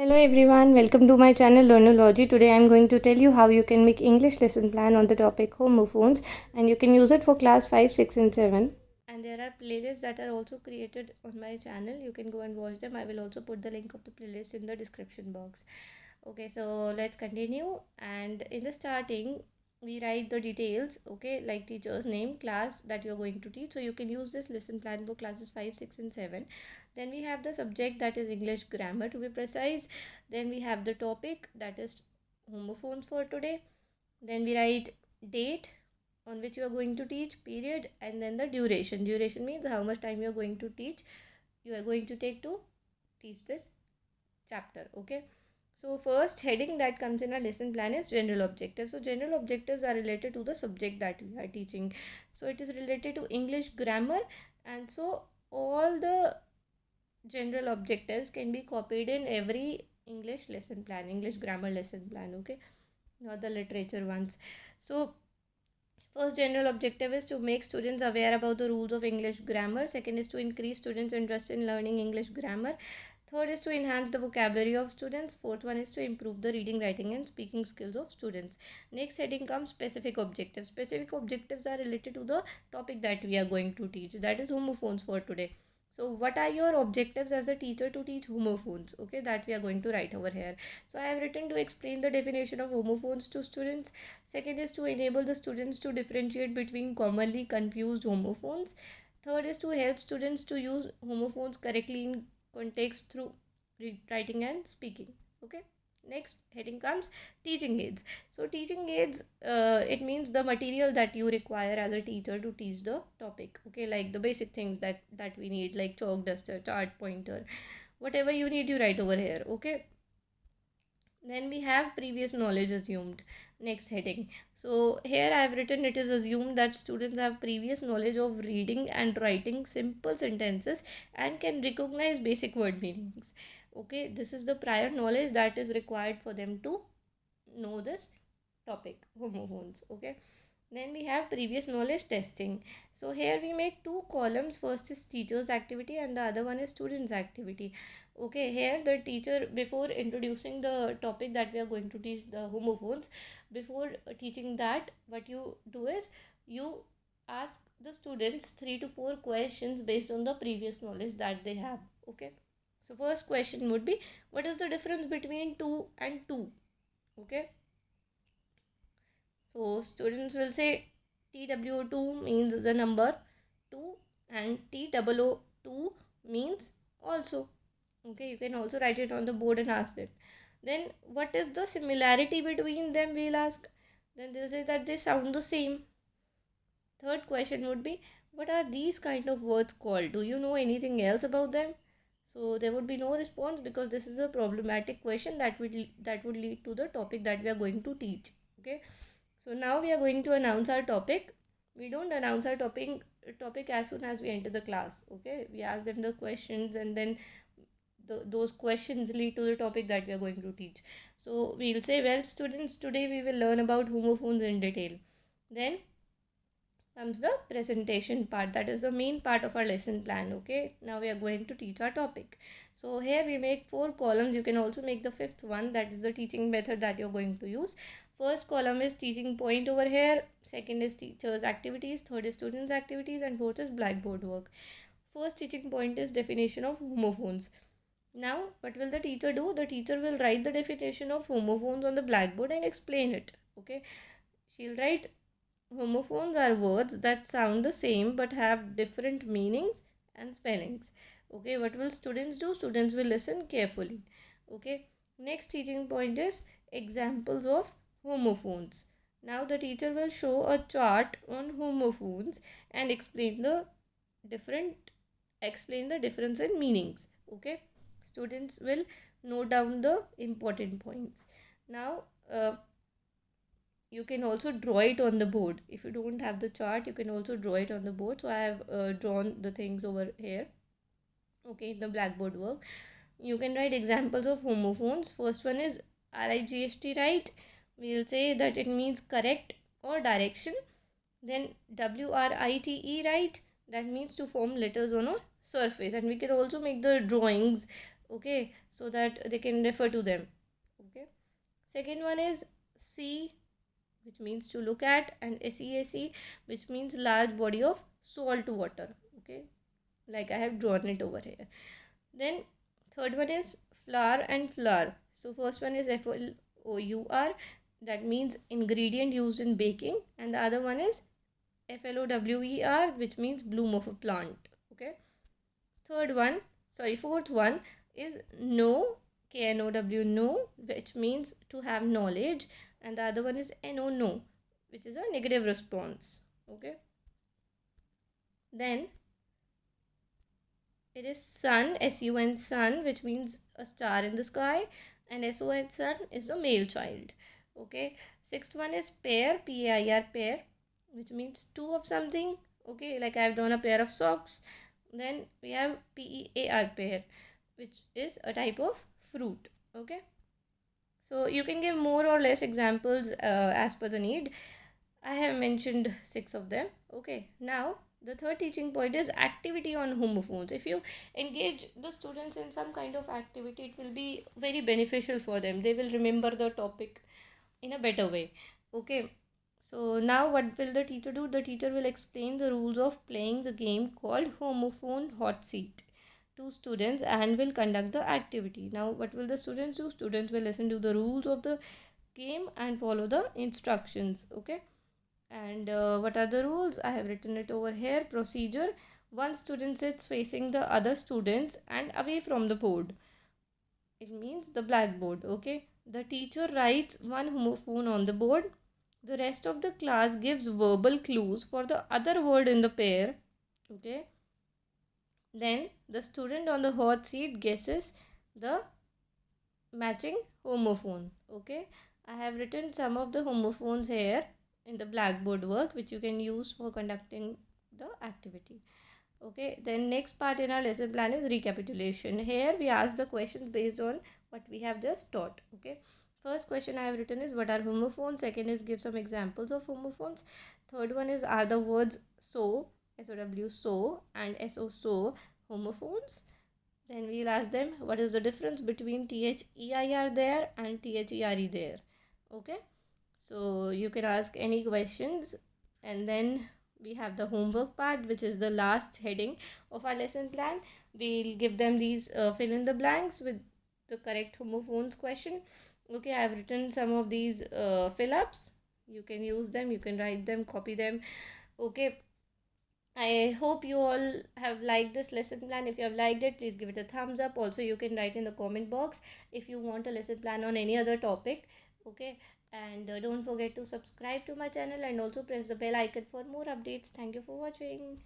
Hello everyone, welcome to my channel Learnology. Today I am going to tell you how you can make English lesson plan on the topic homophones, and you can use it for class 5, 6 and 7. And there are playlists that are also created on my channel. You can go and watch them. I will also put the link of the playlist in the description box. Okay, so let's continue. And in the starting, we write the details, okay, like teacher's name, class that you're going to teach. So you can use this lesson plan for classes 5, 6 and 7. Then we have the subject, that is English grammar to be precise. Then we have the topic, that is homophones for today. Then we write date on which you are going to teach, period, and then the duration. Duration means how much time you are going to teach, you are going to take to teach this chapter. Okay, so first heading that comes in a lesson plan is general objectives. So general objectives are related to the subject that we are teaching. So it is related to English grammar, and so all the general objectives can be copied in every English lesson plan, English grammar lesson plan. Okay, not the literature ones. So first general objective is to make students aware about the rules of English grammar. Second is to increase students' interest in learning English grammar. Third is to enhance the vocabulary of students. Fourth one is to improve the reading, writing and speaking skills of students. Next heading comes specific objectives. Specific objectives are related to the topic that we are going to teach. That is homophones for today. So what are your objectives as a teacher to teach homophones? Okay, that we are going to write over here. So I have written to explain the definition of homophones to students. Second is to enable the students to differentiate between commonly confused homophones. Third is to help students to use homophones correctly in context through writing and speaking. Okay, next heading comes teaching aids. So teaching aids, it means the material that you require as a teacher to teach the topic. Okay, like the basic things that we need, like chalk, duster, chart, pointer, whatever you need, you write over here. Okay, then we have previous knowledge assumed. Next heading. So here I have written, it is assumed that students have previous knowledge of reading and writing simple sentences and can recognize basic word meanings. Okay, this is the prior knowledge that is required for them to know this topic, homophones. Okay, then we have previous knowledge testing. So here we make two columns. First is teacher's activity and the other one is student's activity. Okay, here the teacher, before introducing the topic that we are going to teach, the homophones, before teaching that, what you do is you ask the students 3 to 4 questions based on the previous knowledge that they have. Okay, so first question would be, what is the difference between two and two? Okay, so students will say TWO2 means the number 2 and TOO2 means also. Okay, you can also write it on the board and ask it. Then what is the similarity between them, we'll ask. Then they'll say that they sound the same. Third question would be, what are these kind of words called? Do you know anything else about them? So there would be no response because this is a problematic question that would lead to the topic that we are going to teach. Okay, so now we are going to announce our topic. We don't announce our topic as soon as we enter the class. Okay, we ask them the questions and then those questions lead to the topic that we are going to teach. So we'll say, well students, today we will learn about homophones in detail. Then comes the presentation part, that is the main part of our lesson plan. Okay, now we are going to teach our topic. So here we make 4 columns. You can also make the 5th one, that is the teaching method that you're going to use. First column is teaching point over here, second is teachers activities, third is students activities, and fourth is blackboard work. First teaching point is definition of homophones. Now what will the teacher do? The teacher will write the definition of homophones on the blackboard and explain it. Okay, she'll write, homophones are words that sound the same but have different meanings and spellings. Okay, what will students do? Students will listen carefully. Okay, next teaching point is examples of homophones. Now the teacher will show a chart on homophones and different explain the difference in meanings. Okay, students will note down the important points. Now you can also draw it on the board. If you don't have the chart, you can also draw it on the board. So I have drawn the things over here. Okay, the blackboard work. You can write examples of homophones. First one is RIGST, right? We'll say that it means correct or direction. Then WRITE, right? That means to form letters on a surface. And we can also make the drawings. Okay, so that they can refer to them. Okay. Second one is C, which means to look at, and SEAC, which means large body of salt water. Okay, like I have drawn it over here. Then third one is flour and flour. So first one is FLOUR, that means ingredient used in baking, and the other one is FLOWER, which means bloom of a plant. Okay. Third one, sorry, fourth one is know, KNOW, know, which means to have knowledge, and the other one is NO, no, which is a negative response. Okay. Then it is sun, SUN, sun, which means a star in the sky, and SON, sun is the male child. Okay. Sixth one is pair, PAIR, pair, which means two of something. Okay, like I have drawn a pair of socks. Then we have PEAR, pair, which is a type of fruit. Okay. So you can give more or less examples as per the need. I have mentioned 6 of them. Okay. Now the third teaching point is activity on homophones. If you engage the students in some kind of activity, it will be very beneficial for them. They will remember the topic in a better way. Okay. So now what will the teacher do? The teacher will explain the rules of playing the game called Homophone Hot Seat to students and will conduct the activity. Now what will the students do? Students will listen to the rules of the game and follow the instructions. Okay. And what are the rules? I have written it over here. Procedure: one student sits facing the other students and away from the board. It means the blackboard. Okay. The teacher writes one homophone on the board. The rest of the class gives verbal clues for the other word in the pair. Okay. Then the student on the hot seat guesses the matching homophone. Okay. I have written some of the homophones here in the blackboard work, which you can use for conducting the activity. Okay. Then next part in our lesson plan is recapitulation. Here we ask the questions based on what we have just taught. Okay. First question I have written is what are homophones. Second is give some examples of homophones. Third one is are the words so, SOW, so, and SO, homophones. Then we'll ask them what is the difference between THEIR there and THERE there. Okay. So you can ask any questions, and then we have the homework part, which is the last heading of our lesson plan. We'll give them these fill in the blanks with the correct homophones question. Okay, I have written some of these fill ups. You can use them, you can write them, copy them. Okay, I hope you all have liked this lesson plan. If you have liked it, please give it a thumbs up. Also, you can write in the comment box if you want a lesson plan on any other topic. Okay, and don't forget to subscribe to my channel and also press the bell icon for more updates. Thank you for watching.